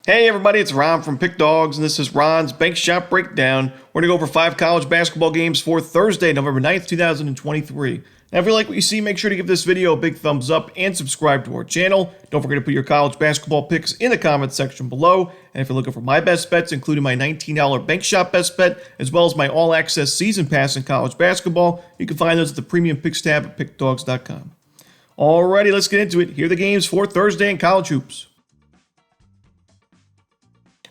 Hey everybody, it's Ron from Pick Dawgz, and this is Ron's Bank Shot Breakdown. We're going to go over 5 college basketball games for Thursday, November 9th, 2023. Now, if you like what you see, make sure to give this video a big thumbs up and subscribe to our channel. Don't forget to put your college basketball picks in the comments section below. And if you're looking for my best bets, including my $19 Bank Shot best bet, as well as my all-access season pass in college basketball, you can find those at the Premium Picks tab at pickdawgz.com. Alrighty, let's get into it. Here are the games for Thursday in college hoops.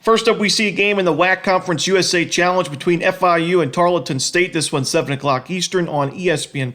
First up, we see a game in the WAC Conference USA Challenge between FIU and Tarleton State. This one's 7 o'clock Eastern on ESPN+.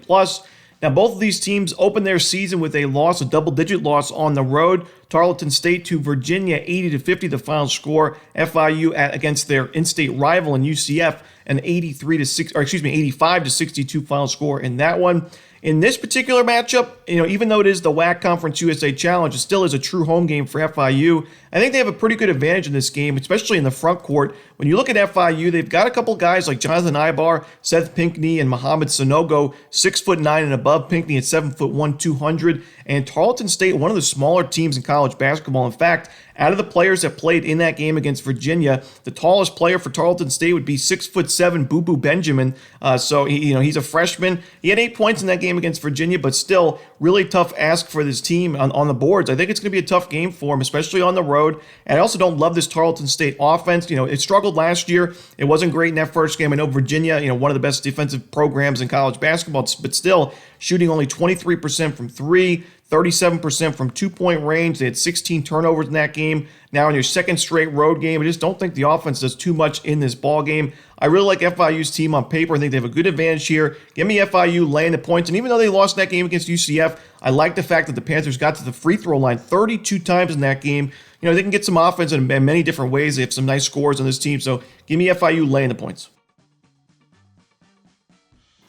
Now, both of these teams opened their season with a loss, a double-digit loss on the road. Tarleton State to Virginia, 80-50, the final score. FIU against their in-state rival in UCF, an 85-62 final score in that one. In this particular matchup, even though it is the WAC Conference USA Challenge, it still is a true home game for FIU. I think they have a pretty good advantage in this game, especially in the front court. When you look at FIU, they've got a couple guys like Jonathan Ibar, Seth Pinckney, and Mohamed Sanogo, 6'9" and above. Pinckney at 7'1", 200. And Tarleton State, one of the smaller teams in college basketball. In fact, out of the players that played in that game against Virginia, the tallest player for Tarleton State would be 6'7", Boo Boo Benjamin. So he's a freshman. He had 8 points in that game against Virginia, but still really tough ask for this team on the boards. I think it's going to be a tough game for him, especially on the road. And I also don't love this Tarleton State offense. It struggled last year. It wasn't great in that first game. I know Virginia, one of the best defensive programs in college basketball, but still shooting only 23% from three. 37% from two-point range. They had 16 turnovers in that game. Now in your second straight road game, I just don't think the offense does too much in this ball game. I really like FIU's team on paper. I think they have a good advantage here. Give me FIU laying the points. And even though they lost that game against UCF, I like the fact that the Panthers got to the free throw line 32 times in that game. They can get some offense in many different ways. They have some nice scores on this team. So give me FIU laying the points.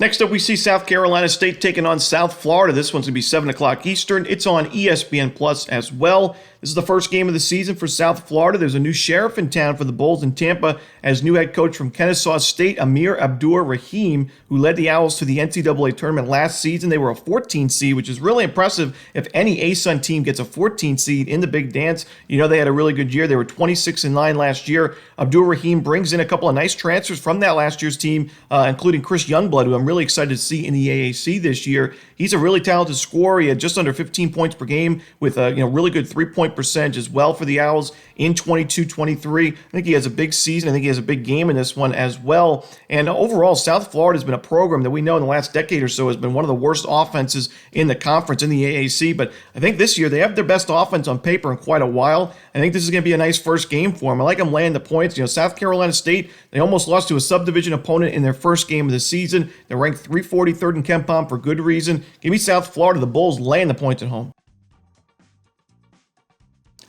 Next up, we see South Carolina State taking on South Florida. This one's going to be 7 o'clock Eastern. It's on ESPN+ as well. This is the first game of the season for South Florida. There's a new sheriff in town for the Bulls in Tampa as new head coach from Kennesaw State, Amir Abdur-Rahim, who led the Owls to the NCAA tournament last season. They were a 14 seed, which is really impressive. If any ASUN team gets a 14 seed in the Big Dance, they had a really good year. They were 26-9 last year. Abdur-Rahim brings in a couple of nice transfers from that last year's team, including Chris Youngblood, who I'm really excited to see in the AAC this year. He's a really talented scorer. He had just under 15 points per game with a really good three-point percentage as well for the Owls in 22-23. I think he has a big season. I think he has a big game in this one as well. And overall, South Florida has been a program that we know in the last decade or so has been one of the worst offenses in the conference in the AAC. But I think this year they have their best offense on paper in quite a while. I think this is going to be a nice first game for them. I like them laying the points. South Carolina State, they almost lost to a subdivision opponent in their first game of the season. They're ranked 343rd in KenPom for good reason. Give me South Florida, the Bulls laying the points at home.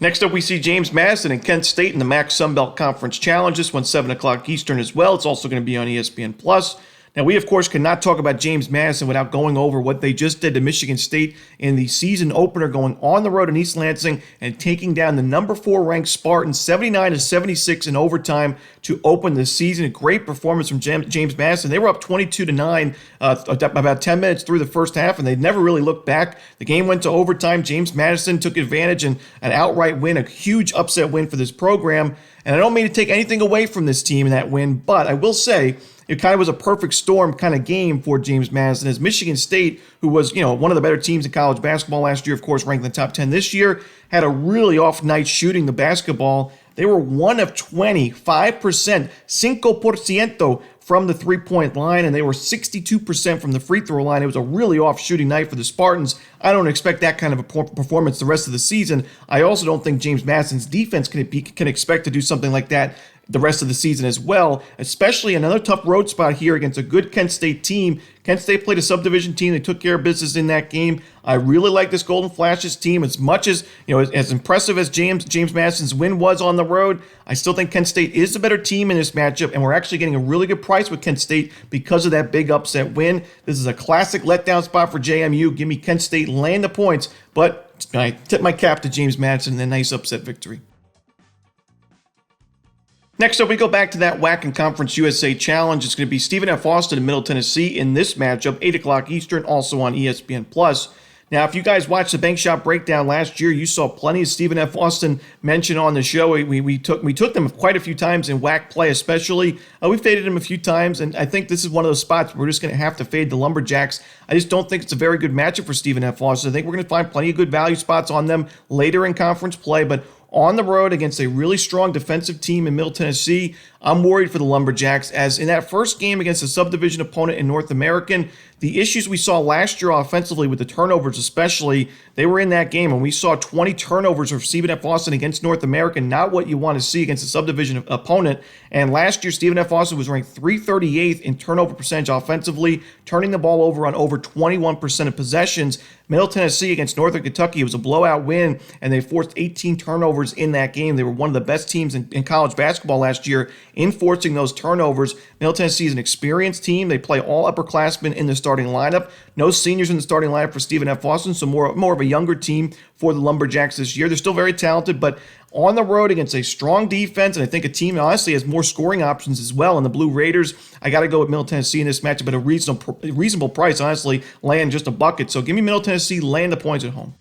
Next up, we see James Madison and Kent State in the MAC Sunbelt Conference Challenge. This one's 7 o'clock Eastern as well. It's also going to be on ESPN+. Now, we, of course, cannot talk about James Madison without going over what they just did to Michigan State in the season opener, going on the road in East Lansing and taking down the number 4 ranked Spartans 79-76 in overtime to open the season. A great performance from James Madison. They were up 22-9 about 10 minutes through the first half, and they never really looked back. The game went to overtime. James Madison took advantage and an outright win, a huge upset win for this program. And I don't mean to take anything away from this team in that win, but I will say it kind of was a perfect storm kind of game for James Madison as Michigan State, who was, one of the better teams in college basketball last year, of course, ranked in the top 10 this year, had a really off night shooting the basketball. They were 1 of 20, 5%, 5% from the three-point line, and they were 62% from the free throw line. It was a really off shooting night for the Spartans. I don't expect that kind of a performance the rest of the season. I also don't think James Madison's defense can expect to do something like that the rest of the season as well, especially another tough road spot here against a good Kent State team. Kent State played a subdivision team. They took care of business in that game. I really like this Golden Flashes team as much as, as impressive as James Madison's win was on the road. I still think Kent State is the better team in this matchup, and we're actually getting a really good price with Kent State because of that big upset win. This is a classic letdown spot for JMU. Give me Kent State laying the points, but I tip my cap to James Madison in a nice upset victory. Next up, we go back to that WAC and Conference USA Challenge. It's going to be Stephen F. Austin in Middle Tennessee in this matchup, 8 o'clock Eastern, also on ESPN+. Now, if you guys watched the Bank Shot Breakdown last year, you saw plenty of Stephen F. Austin mentioned on the show. We took them quite a few times in whack play, especially. We faded him a few times, and I think this is one of those spots where we're just going to have to fade the Lumberjacks. I just don't think it's a very good matchup for Stephen F. Austin. I think we're going to find plenty of good value spots on them later in conference play, but on the road against a really strong defensive team in Middle Tennessee, I'm worried for the Lumberjacks, as in that first game against a subdivision opponent in North American, the issues we saw last year offensively with the turnovers especially, they were in that game, and we saw 20 turnovers for Stephen F. Austin against North American, not what you want to see against a subdivision opponent. And last year, Stephen F. Austin was ranked 338th in turnover percentage offensively, turning the ball over on over 21% of possessions. Middle Tennessee against Northern Kentucky, it was a blowout win, and they forced 18 turnovers in that game. They were one of the best teams in college basketball last year in forcing those turnovers. Middle Tennessee is an experienced team. They play all upperclassmen in the starting lineup. No seniors in the starting lineup for Stephen F. Austin, so more of a younger team for the Lumberjacks this year. They're still very talented, but on the road against a strong defense, and I think a team that honestly has more scoring options as well. And the Blue Raiders, I got to go with Middle Tennessee in this matchup at a reasonable price, honestly, laying just a bucket. So give me Middle Tennessee laying the points at home.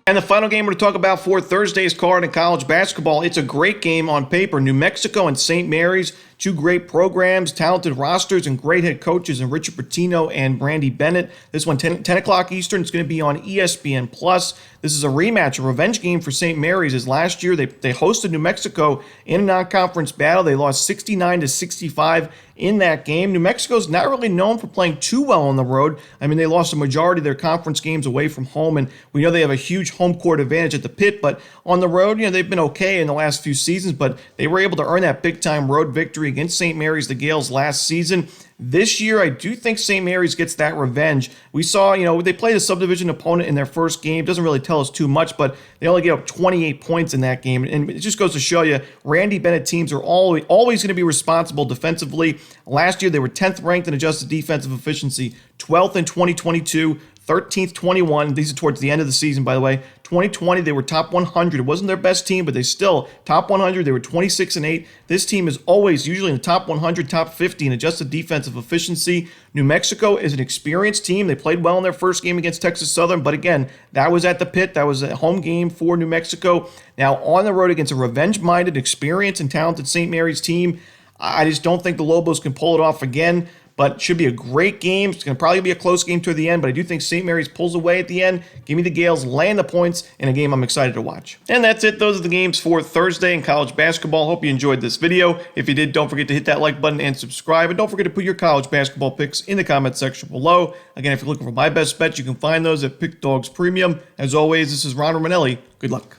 And the final game we're going to talk about for Thursday's card in college basketball, it's a great game on paper. New Mexico and St. Mary's, two great programs, talented rosters, and great head coaches in Richard Pitino and Brandy Bennett. This one, 10 o'clock Eastern, it's going to be on ESPN+. This is a rematch, a revenge game for St. Mary's, as last year they hosted New Mexico in a non-conference battle. They lost 69-65 in that game. New Mexico's not really known for playing too well on the road. I mean, they lost a majority of their conference games away from home, and we know they have a huge home court advantage at the Pit, but on the road, they've been okay in the last few seasons, but they were able to earn that big-time road victory against St. Mary's, the Gales, last season. This year, I do think St. Mary's gets that revenge. We saw, they played a subdivision opponent in their first game. Doesn't really tell us too much, but they only gave up 28 points in that game. And it just goes to show you, Randy Bennett teams are always going to be responsible defensively. Last year, they were 10th ranked in adjusted defensive efficiency, 12th in 2022, 13th, 21. These are towards the end of the season, by the way. 2020, they were top 100. It wasn't their best team, but they still top 100. They were 26-8. This team is always usually in the top 100, top 50 in adjusted defensive efficiency. New Mexico is an experienced team. They played well in their first game against Texas Southern, but again, that was at the Pit. That was a home game for New Mexico. Now, on the road against a revenge-minded, experienced, and talented St. Mary's team, I just don't think the Lobos can pull it off again. But it should be a great game. It's going to probably be a close game toward the end, but I do think St. Mary's pulls away at the end. Give me the Gales laying the points in a game I'm excited to watch. And that's it. Those are the games for Thursday in college basketball. Hope you enjoyed this video. If you did, don't forget to hit that like button and subscribe. And don't forget to put your college basketball picks in the comment section below. Again, if you're looking for my best bets, you can find those at Pick Dawgz Premium. As always, this is Ron Romanelli. Good luck.